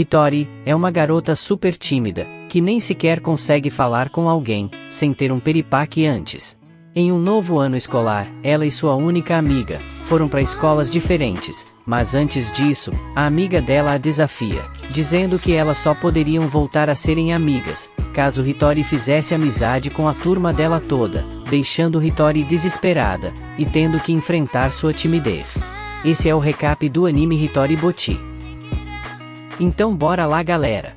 Hitori é uma garota super tímida, que nem sequer consegue falar com alguém, sem ter um piripaque antes. Em um novo ano escolar, ela e sua única amiga foram para escolas diferentes, mas antes disso, a amiga dela a desafia, dizendo que elas só poderiam voltar a serem amigas, caso Hitori fizesse amizade com a turma dela toda, deixando Hitori desesperada, e tendo que enfrentar sua timidez. Esse é o recap do anime Hitori Boti. Então bora lá galera!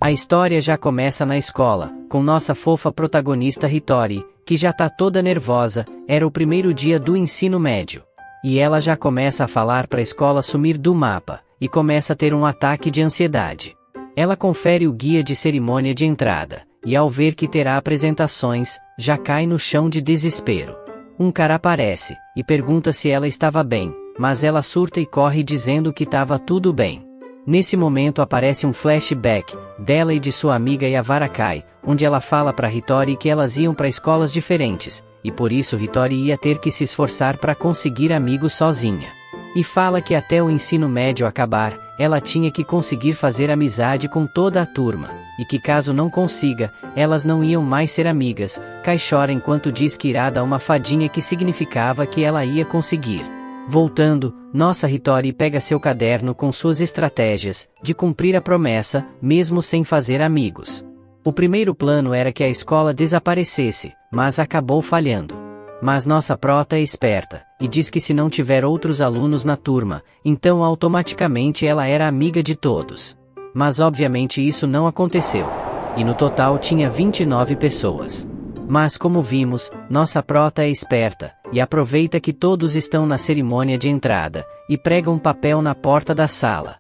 A história já começa na escola, com nossa fofa protagonista Hitori, que já tá toda nervosa, era o primeiro dia do ensino médio. E ela já começa a falar pra escola sumir do mapa, e começa a ter um ataque de ansiedade. Ela confere o guia de cerimônia de entrada, e ao ver que terá apresentações, já cai no chão de desespero. Um cara aparece, e pergunta se ela estava bem, mas ela surta e corre dizendo que estava tudo bem. Nesse momento aparece um flashback dela e de sua amiga Yavarakai, onde ela fala para Hitori que elas iam para escolas diferentes, e por isso Hitori ia ter que se esforçar para conseguir amigos sozinha. E fala que até o ensino médio acabar, ela tinha que conseguir fazer amizade com toda a turma, e que caso não consiga, elas não iam mais ser amigas. Kai chora enquanto diz que irá dar uma fadinha que significava que ela ia conseguir. Voltando, nossa Hitori pega seu caderno com suas estratégias de cumprir a promessa, mesmo sem fazer amigos. O primeiro plano era que a escola desaparecesse, mas acabou falhando. Mas nossa prota é esperta, e diz que se não tiver outros alunos na turma, então automaticamente ela era amiga de todos. Mas obviamente isso não aconteceu. E no total tinha 29 pessoas. Mas como vimos, nossa prota é esperta, e aproveita que todos estão na cerimônia de entrada, e prega um papel na porta da sala.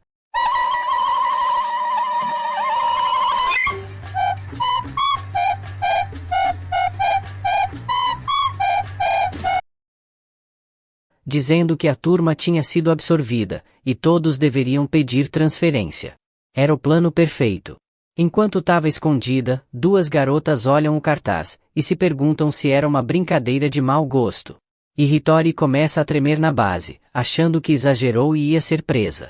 Dizendo que a turma tinha sido absorvida, e todos deveriam pedir transferência. Era o plano perfeito. Enquanto estava escondida, duas garotas olham o cartaz, e se perguntam se era uma brincadeira de mau gosto. E Hitori começa a tremer na base, achando que exagerou e ia ser presa.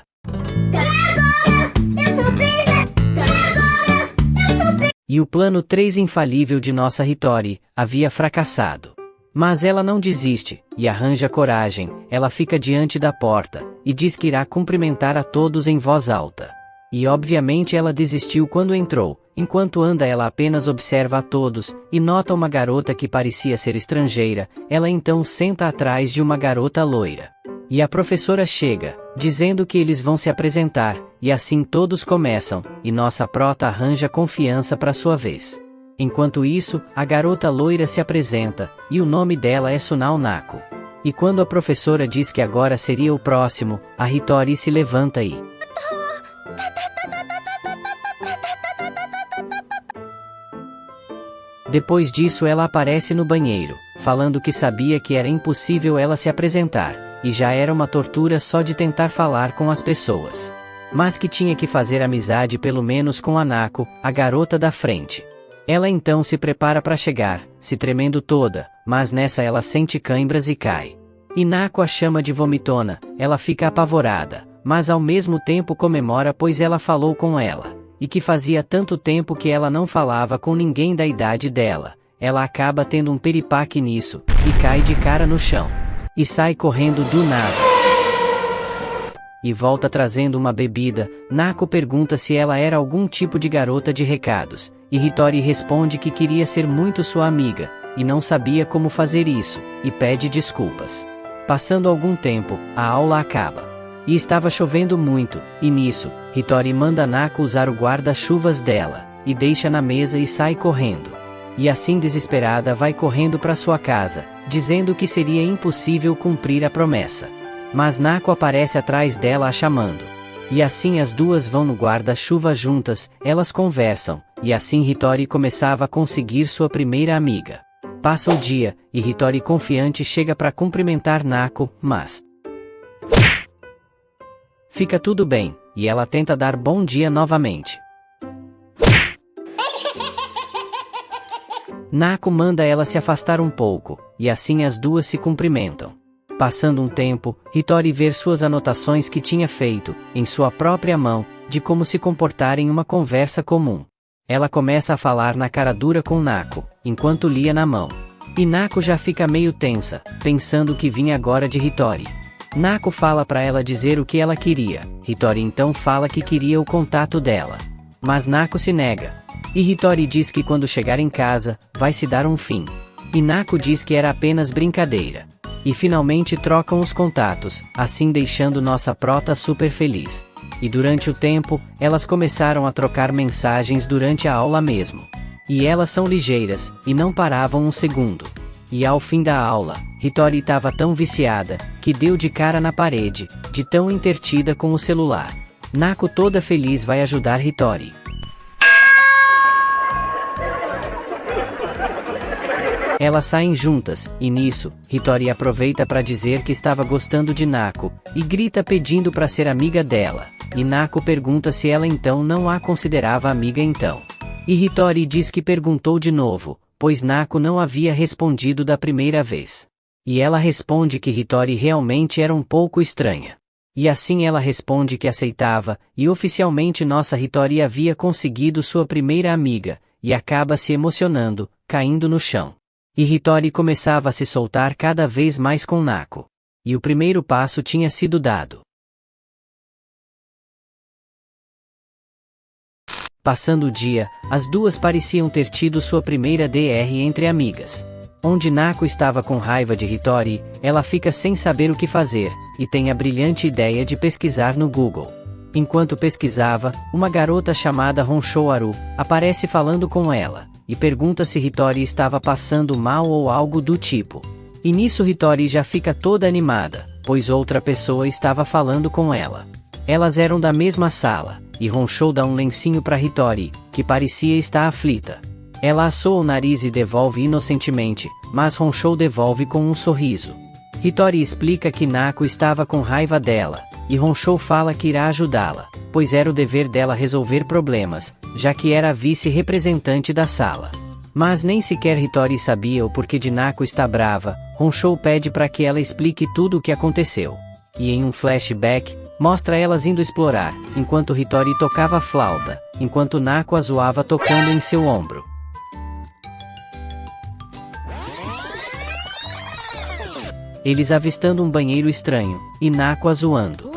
E o plano 3 infalível de nossa Hitori havia fracassado. Mas ela não desiste, e arranja coragem, ela fica diante da porta, e diz que irá cumprimentar a todos em voz alta. E obviamente ela desistiu quando entrou, enquanto anda ela apenas observa a todos, e nota uma garota que parecia ser estrangeira, ela então senta atrás de uma garota loira. E a professora chega, dizendo que eles vão se apresentar, e assim todos começam, e nossa prota arranja confiança para sua vez. Enquanto isso, a garota loira se apresenta, e o nome dela é Sunao Nako. E quando a professora diz que agora seria o próximo, a Hitori se levanta e... Depois disso ela aparece no banheiro, falando que sabia que era impossível ela se apresentar, e já era uma tortura só de tentar falar com as pessoas. Mas que tinha que fazer amizade pelo menos com a Nako, a garota da frente. Ela então se prepara para chegar, se tremendo toda, mas nessa ela sente cãibras e cai. E Nako a chama de vomitona, ela fica apavorada, mas ao mesmo tempo comemora pois ela falou com ela. E que fazia tanto tempo que ela não falava com ninguém da idade dela, ela acaba tendo um piripaque nisso, e cai de cara no chão. E sai correndo do nada. E volta trazendo uma bebida. Nako pergunta se ela era algum tipo de garota de recados, e Hitori responde que queria ser muito sua amiga, e não sabia como fazer isso, e pede desculpas. Passando algum tempo, a aula acaba. E estava chovendo muito, e nisso, Hitori manda Nako usar o guarda-chuvas dela, e deixa na mesa e sai correndo. E assim desesperada vai correndo para sua casa, dizendo que seria impossível cumprir a promessa. Mas Nako aparece atrás dela a chamando. E assim as duas vão no guarda-chuva juntas, elas conversam, e assim Hitori começava a conseguir sua primeira amiga. Passa o dia, e Hitori confiante chega para cumprimentar Nako, mas... Fica tudo bem, e ela tenta dar bom dia novamente. Nako manda ela se afastar um pouco, e assim as duas se cumprimentam. Passando um tempo, Hitori vê suas anotações que tinha feito, em sua própria mão, de como se comportar em uma conversa comum. Ela começa a falar na cara dura com Nako, enquanto lia na mão. E Nako já fica meio tensa, pensando que vinha agora de Hitori. Nako fala para ela dizer o que ela queria. Hitori então fala que queria o contato dela. Mas Nako se nega. E Hitori diz que quando chegar em casa, vai se dar um fim. E Nako diz que era apenas brincadeira. E finalmente trocam os contatos, assim deixando nossa prota super feliz. E durante o tempo, elas começaram a trocar mensagens durante a aula mesmo. E elas são ligeiras, e não paravam um segundo. E ao fim da aula, Hitori estava tão viciada, que deu de cara na parede, de tão intertida com o celular. Nako toda feliz vai ajudar Hitori. Elas saem juntas, e nisso, Hitori aproveita para dizer que estava gostando de Nako, e grita pedindo para ser amiga dela. E Nako pergunta se ela então não a considerava amiga então. E Hitori diz que perguntou de novo, pois Nako não havia respondido da primeira vez. E ela responde que Hitori realmente era um pouco estranha. E assim ela responde que aceitava, e oficialmente nossa Hitori havia conseguido sua primeira amiga, e acaba se emocionando, caindo no chão. E Hitori começava a se soltar cada vez mais com Nako. E o primeiro passo tinha sido dado. Passando o dia, as duas pareciam ter tido sua primeira DR entre amigas. Onde Nako estava com raiva de Hitori, ela fica sem saber o que fazer, e tem a brilhante ideia de pesquisar no Google. Enquanto pesquisava, uma garota chamada Honshou Aru aparece falando com ela, e pergunta se Hitori estava passando mal ou algo do tipo. E nisso Hitori já fica toda animada, pois outra pessoa estava falando com ela. Elas eram da mesma sala, e Honshou dá um lencinho para Hitori, que parecia estar aflita. Ela assoa o nariz e devolve inocentemente, mas Honshou devolve com um sorriso. Hitori explica que Nako estava com raiva dela, e Honshou fala que irá ajudá-la, pois era o dever dela resolver problemas, já que era a vice-representante da sala. Mas nem sequer Hitori sabia o porquê de Nako estar brava. Honshou pede para que ela explique tudo o que aconteceu. E em um flashback, mostra elas indo explorar, enquanto Hitori tocava a flauta, enquanto Nako a zoava tocando em seu ombro. Eles avistando um banheiro estranho, e Nako a zoando.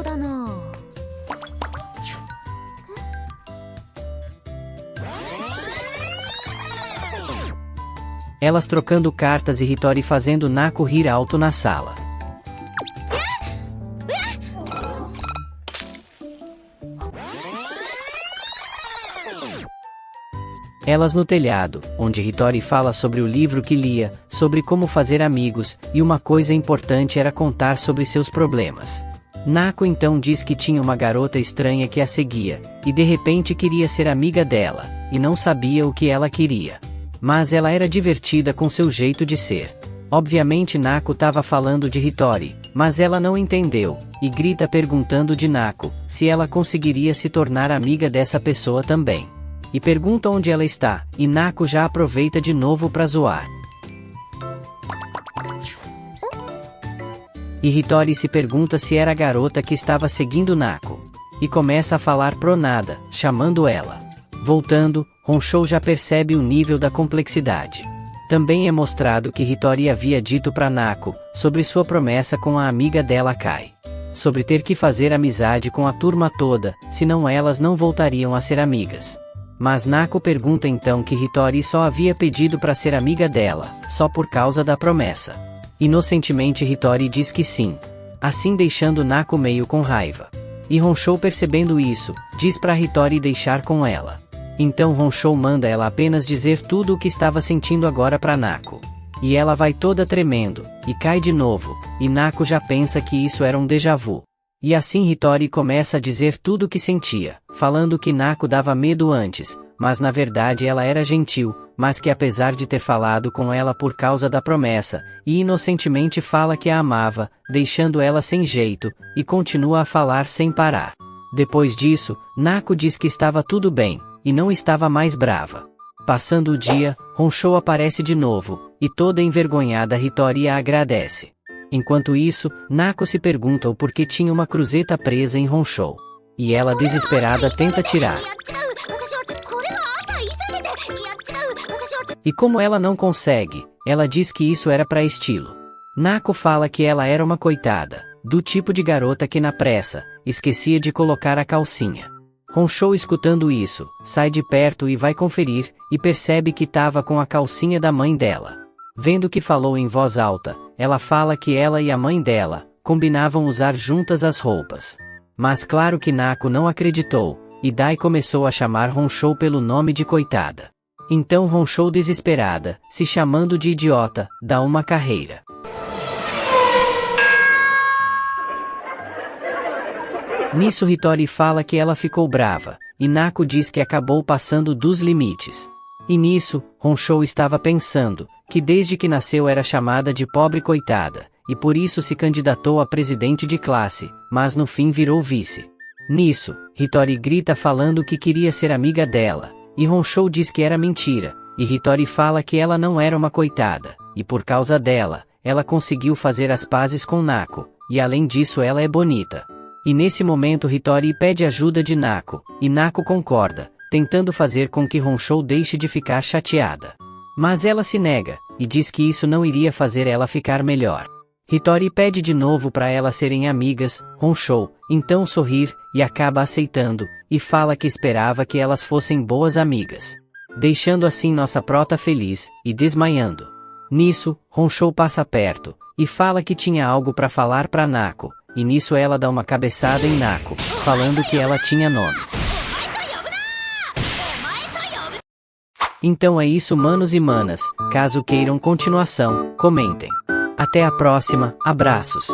Elas trocando cartas e Hitori fazendo Nako rir alto na sala. Elas no telhado, onde Hitori fala sobre o livro que lia, sobre como fazer amigos, e uma coisa importante era contar sobre seus problemas. Nako então diz que tinha uma garota estranha que a seguia, e de repente queria ser amiga dela, e não sabia o que ela queria. Mas ela era divertida com seu jeito de ser. Obviamente Nako estava falando de Hitori, mas ela não entendeu, e grita perguntando de Nako, se ela conseguiria se tornar amiga dessa pessoa também. E pergunta onde ela está, e Nako já aproveita de novo para zoar. E Hitori se pergunta se era a garota que estava seguindo Nako. E começa a falar pro nada, chamando ela. Voltando, Honshou já percebe o nível da complexidade. Também é mostrado que Hitori havia dito para Nako, sobre sua promessa com a amiga dela Kai. Sobre ter que fazer amizade com a turma toda, senão elas não voltariam a ser amigas. Mas Nako pergunta então que Hitori só havia pedido para ser amiga dela, só por causa da promessa. Inocentemente Hitori diz que sim, assim deixando Nako meio com raiva. E Honshou percebendo isso, diz para Hitori deixar com ela. Então Honshou manda ela apenas dizer tudo o que estava sentindo agora para Nako. E ela vai toda tremendo, e cai de novo, e Nako já pensa que isso era um déjà vu. E assim Hitori começa a dizer tudo o que sentia, falando que Nako dava medo antes, mas na verdade ela era gentil, mas que apesar de ter falado com ela por causa da promessa, e inocentemente fala que a amava, deixando ela sem jeito, e continua a falar sem parar. Depois disso, Nako diz que estava tudo bem, e não estava mais brava. Passando o dia, Honshou aparece de novo, e toda envergonhada Hitori a agradece. Enquanto isso, Nako se pergunta o porquê tinha uma cruzeta presa em Honshou. E ela, desesperada, tenta tirar. E como ela não consegue, ela diz que isso era para estilo. Nako fala que ela era uma coitada, do tipo de garota que na pressa, esquecia de colocar a calcinha. Honshou, escutando isso, sai de perto e vai conferir, e percebe que tava com a calcinha da mãe dela. Vendo que falou em voz alta, ela fala que ela e a mãe dela combinavam usar juntas as roupas. Mas claro que Nako não acreditou, e Dai começou a chamar Honshou pelo nome de coitada. Então Honshou, desesperada, se chamando de idiota, dá uma carreira. Nisso Hitori fala que ela ficou brava, e Nako diz que acabou passando dos limites. E nisso, Honshou estava pensando, que desde que nasceu era chamada de pobre coitada, e por isso se candidatou a presidente de classe, mas no fim virou vice. Nisso, Hitori grita falando que queria ser amiga dela, e Honshou diz que era mentira, e Hitori fala que ela não era uma coitada, e por causa dela, ela conseguiu fazer as pazes com Nako, e além disso ela é bonita. E nesse momento Hitori pede ajuda de Nako, e Nako concorda, tentando fazer com que Honshou deixe de ficar chateada. Mas ela se nega, e diz que isso não iria fazer ela ficar melhor. Hitori pede de novo para elas serem amigas, Honshou, então sorrir, e acaba aceitando, e fala que esperava que elas fossem boas amigas. Deixando assim nossa prota feliz, e desmaiando. Nisso, Honshou passa perto, e fala que tinha algo para falar para Nako, e nisso ela dá uma cabeçada em Nako, falando que ela tinha nome. Então é isso, manos e manas, caso queiram continuação, comentem. Até a próxima, abraços.